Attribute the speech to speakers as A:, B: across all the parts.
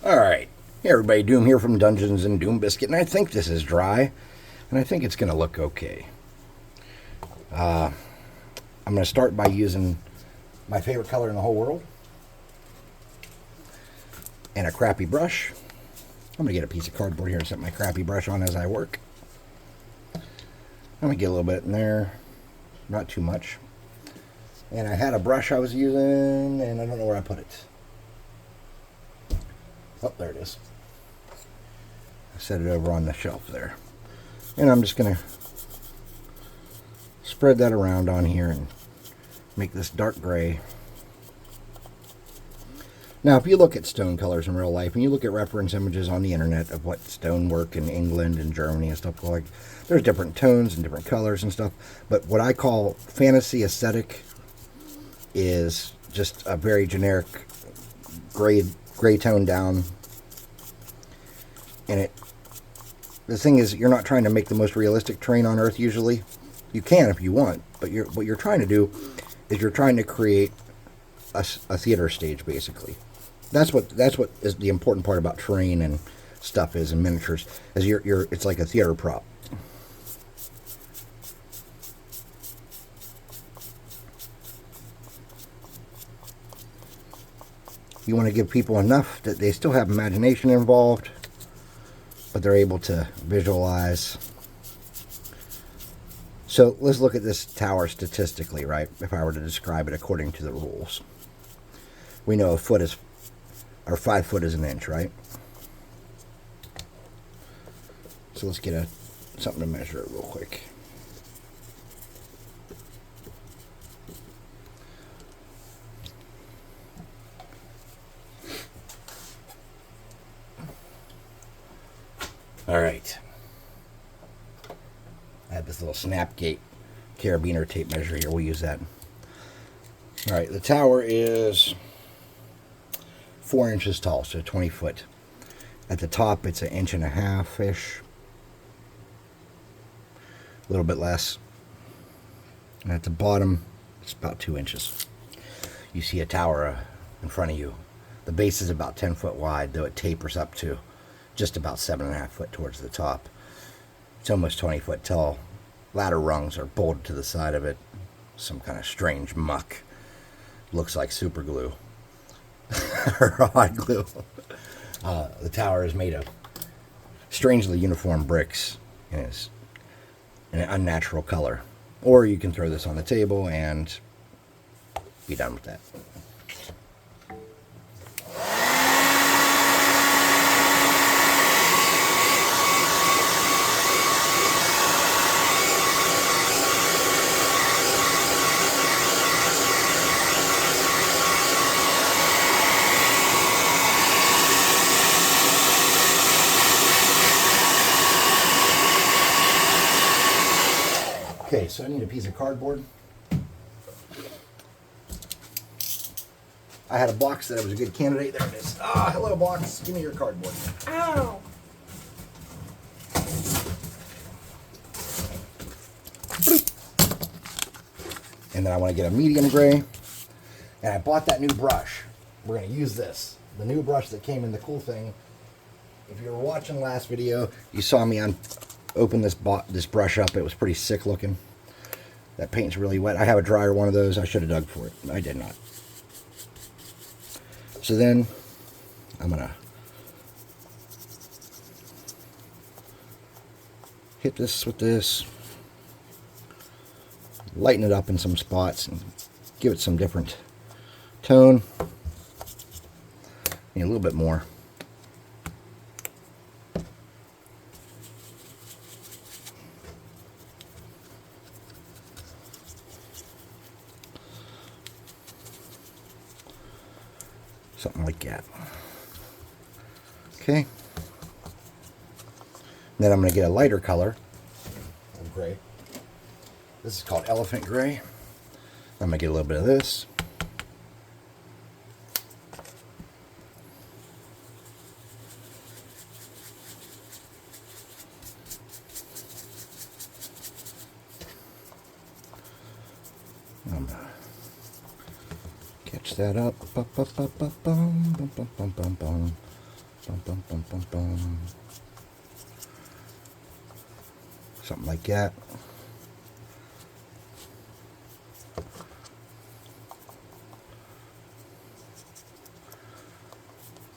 A: Alright, hey everybody, Doom here from Dungeons and Doom Biscuit, and I think this is dry, and I think it's going to look okay. I'm going to start by using my favorite color in the whole world, and a crappy brush. I'm going to get a piece of cardboard here and set my crappy brush on as I work. I'm going to get a little bit in there, not too much. And I had a brush I was using, and I don't know where I put it. Oh, there it is. I set it over on the shelf there. And I'm just going to spread that around on here and make this dark gray. Now, if you look at stone colors in real life, and you look at reference images on the internet of what stonework in England and Germany and stuff like, there's different tones and different colors and stuff. But what I call fantasy aesthetic is just a very generic gray tone down. And the thing is, you're not trying to make the most realistic terrain on Earth usually. You can if you want, but what you're trying to do is you're trying to create a theater stage, basically. That's what is the important part about terrain and stuff is in miniatures. Is it's like a theater prop. You want to give people enough that they still have imagination involved, but they're able to visualize. So let's look at this tower statistically, right? If I were to describe it according to the rules. We know 5 foot is an inch, right? So let's get something to measure it real quick. All right. I have this little Snapgate carabiner tape measure here. We'll use that. All right, the tower is 4 inches tall, so 20 foot. At the top, it's 1.5 inches-ish. A little bit less. And at the bottom, it's about 2 inches. You see a tower in front of you. The base is about 10 foot wide, though it tapers up to just about 7.5 foot towards the top. It's almost 20 foot tall. Ladder rungs are bolted to the side of it. Some kind of strange muck. Looks like super glue. Or hot glue. The tower is made of strangely uniform bricks and is an unnatural color. Or you can throw this on the table and be done with that. Okay, so I need a piece of cardboard. I had a box that was a good candidate. There it is. Ah, hello box. Give me your cardboard.
B: Ow!
A: And then I want to get a medium gray. And I bought that new brush. We're going to use this. The new brush that came in the cool thing. If you were watching last video, you saw me open this brush up. It was pretty sick looking. That paint's really wet. I have a drier one of those. I should have dug for it. I did not. So then I'm going to hit this with this. Lighten it up in some spots and give it some different tone. Need a little bit more. Something like that. Okay. Then I'm going to get a lighter color of gray. This is called Elephant Gray. I'm going to get a little bit of this. Catch that up. Bum, bum, bum, bum, bum, bum, bum, bum. Bum, bum, bum, bum, bum. Something like that.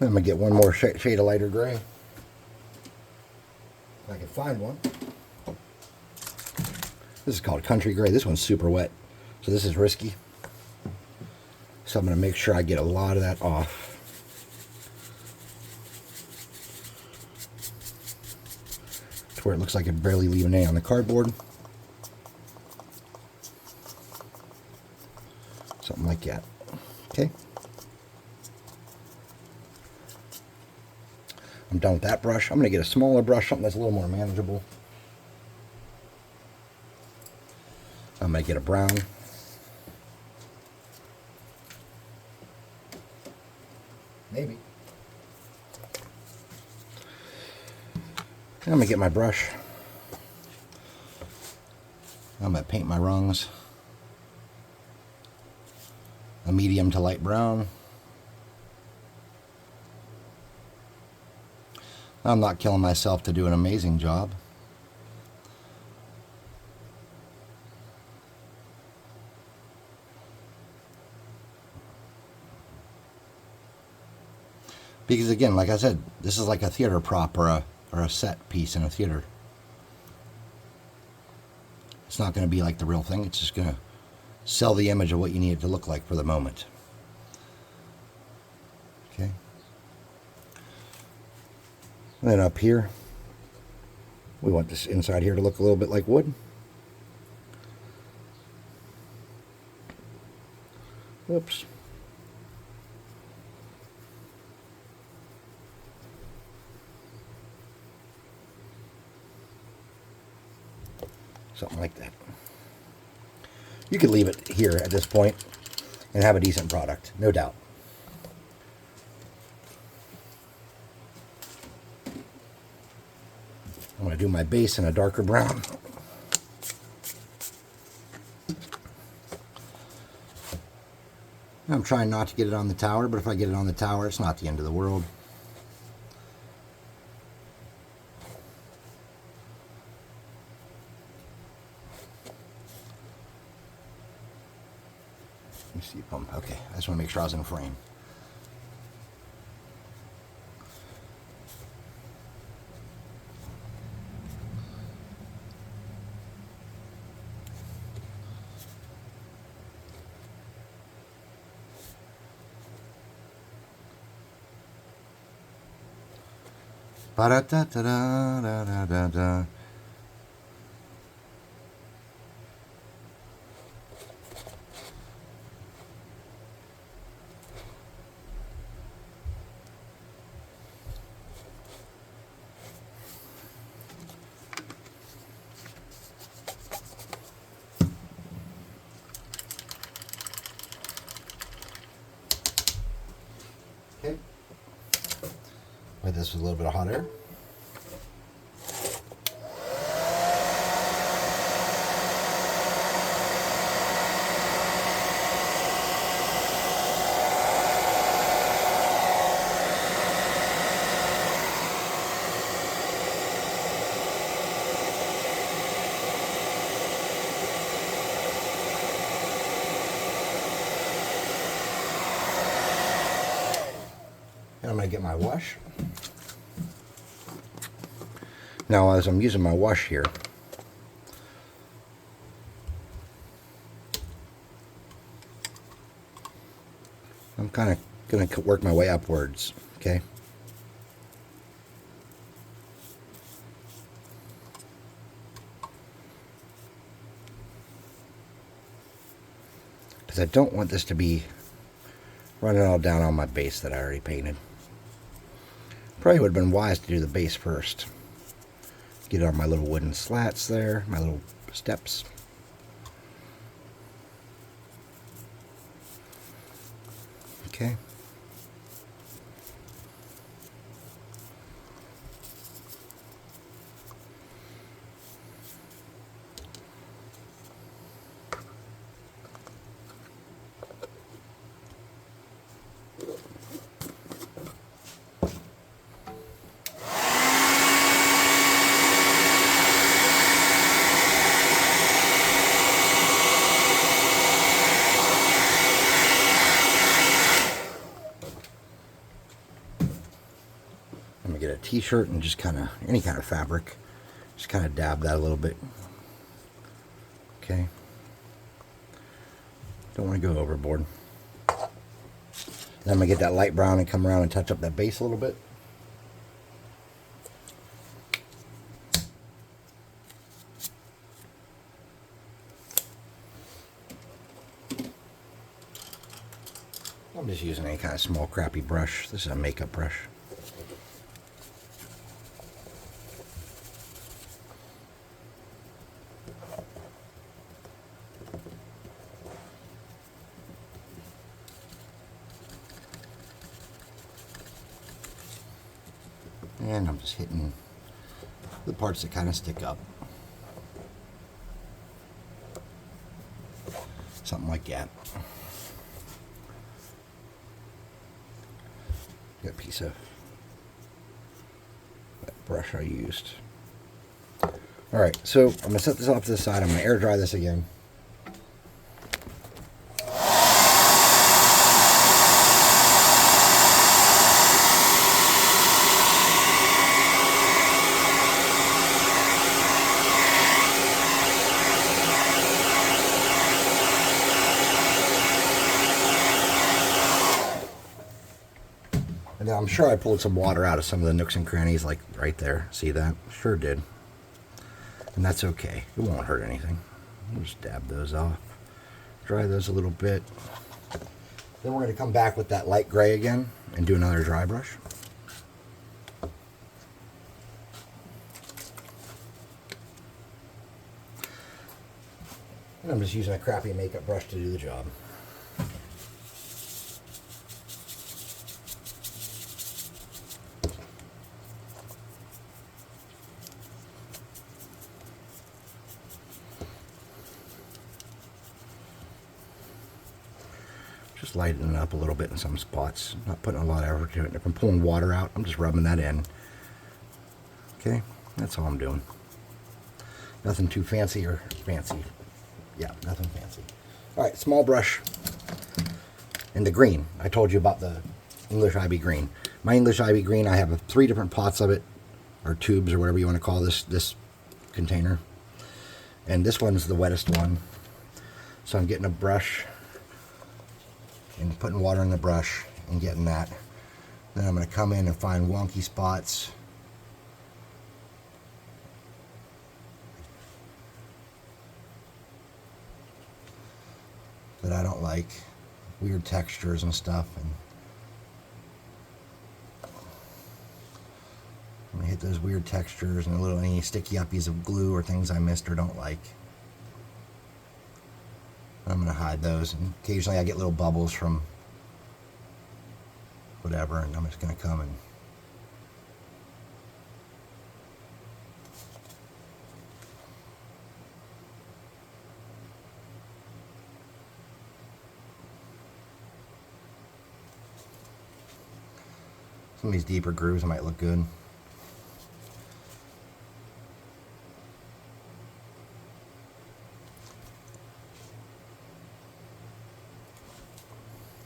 A: Then I'm going to get one more shade of lighter gray. If I can find one. This is called Country Gray. This one's super wet, so this is risky. So I'm going to make sure I get a lot of that off. To where it looks like it barely leaving any on the cardboard. Something like that. Okay. I'm done with that brush. I'm going to get a smaller brush, something that's a little more manageable. I'm going to get a brown. Maybe. And I'm going to get my brush. I'm going to paint my rungs a medium to light brown. I'm not killing myself to do an amazing job. Because again, like I said, this is like a theater prop or a set piece in a theater. It's not going to be like the real thing. It's just going to sell the image of what you need it to look like for the moment. Okay. And then up here, we want this inside here to look a little bit like wood. Whoops. Something like that. You could leave it here at this point and have a decent product, no doubt. I'm going to do my base in a darker brown. I'm trying not to get it on the tower, but if I get it on the tower, it's not the end of the world. Let me see. Okay, I just want to make sure I was in frame. Ba-da-da-da-da-da-da-da. Okay. Wait, this was a little bit of hot air. And I'm going to get my wash. Now, as I'm using my wash here, I'm kind of going to work my way upwards, okay? Because I don't want this to be running all down on my base that I already painted. Probably would have been wise to do the base first. Get it on my little wooden slats there, my little steps. Okay. to get a t-shirt and just kind of, any kind of fabric, just kind of dab that a little bit. Okay. Don't want to go overboard. Then I'm going to get that light brown and come around and touch up that base a little bit. I'm just using any kind of small crappy brush. This is a makeup brush. And I'm just hitting the parts that kind of stick up. Something like that. Got a piece of that brush I used. Alright, so I'm going to set this off to the side. I'm going to air dry this again. And I'm sure I pulled some water out of some of the nooks and crannies, like right there. See that? Sure did. And that's okay. It won't hurt anything. We'll just dab those off. Dry those a little bit. Then we're going to come back with that light gray again and do another dry brush. And I'm just using a crappy makeup brush to do the job. Just lightening it up a little bit in some spots. Not putting a lot of effort to it. If I'm pulling water out, I'm just rubbing that in. Okay, that's all I'm doing. Nothing too fancy or fancy. Yeah, nothing fancy. Alright, small brush. And the green. I told you about the English Ivy green. My English Ivy green, I have 3 different pots of it, or tubes, or whatever you want to call this container. And this one's the wettest one. So I'm getting a brush and putting water in the brush and getting that. Then I'm going to come in and find wonky spots. That I don't like. Weird textures and stuff. And I'm going to hit those weird textures and any sticky uppies of glue or things I missed or don't like. I'm going to hide those, and occasionally I get little bubbles from whatever, and I'm just going to come and some of these deeper grooves might look good.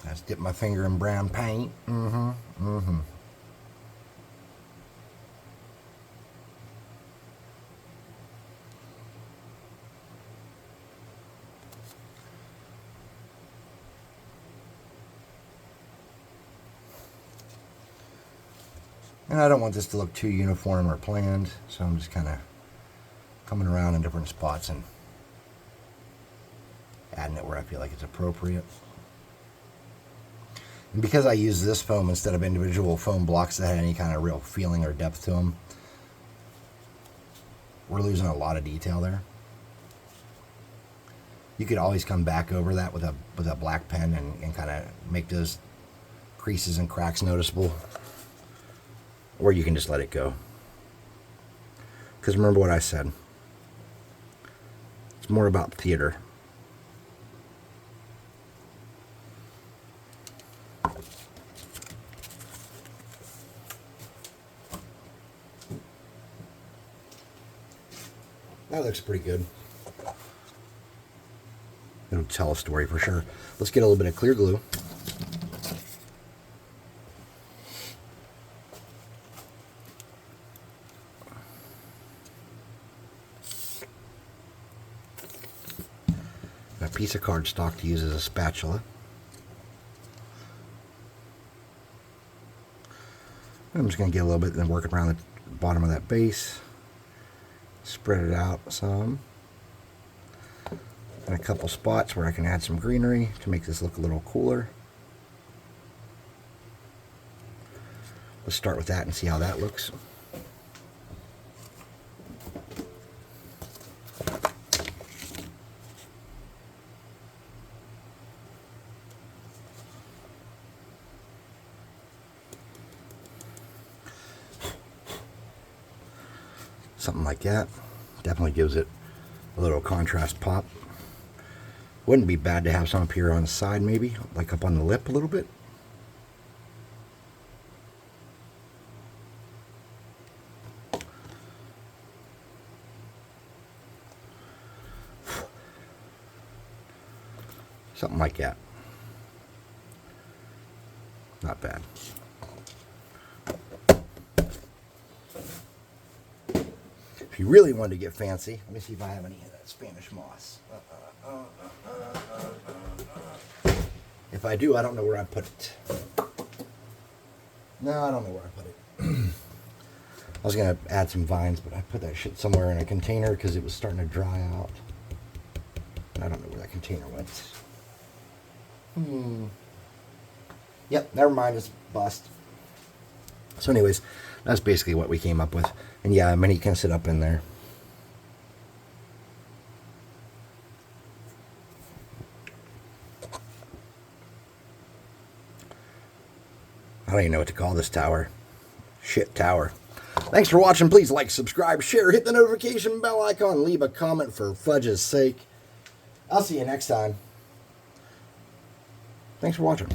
A: I just dip my finger in brown paint. And I don't want this to look too uniform or planned, so I'm just kind of coming around in different spots and adding it where I feel like it's appropriate. And because I use this foam instead of individual foam blocks that had any kind of real feeling or depth to them, we're losing a lot of detail there. You could always come back over that with a black pen and kind of make those creases and cracks noticeable. Or you can just let it go. Because remember what I said. It's more about theater. That looks pretty good. It'll tell a story for sure. Let's get a little bit of clear glue. piece of cardstock to use as a spatula. I'm just going to get a little bit and then work around the bottom of that base. Spread it out some. And a couple spots where I can add some greenery to make this look a little cooler. Let's start with that and see how that looks. Something like that. Definitely gives it a little contrast pop. Wouldn't be bad to have some up here on the side, maybe, like up on the lip a little bit. Something like that. Not bad. If you really wanted to get fancy, let me see if I have any of that Spanish moss. If I do, I don't know where I put it. No, I don't know where I put it. I was going to add some vines, but I put that shit somewhere in a container because it was starting to dry out. And I don't know where that container went. Yep, never mind, it's bust. So anyways, that's basically what we came up with. And yeah, Minnie can sit up in there. I don't even know what to call this tower. Shit tower. Thanks for watching. Please like, subscribe, share, hit the notification bell icon, leave a comment for fudge's sake. I'll see you next time. Thanks for watching.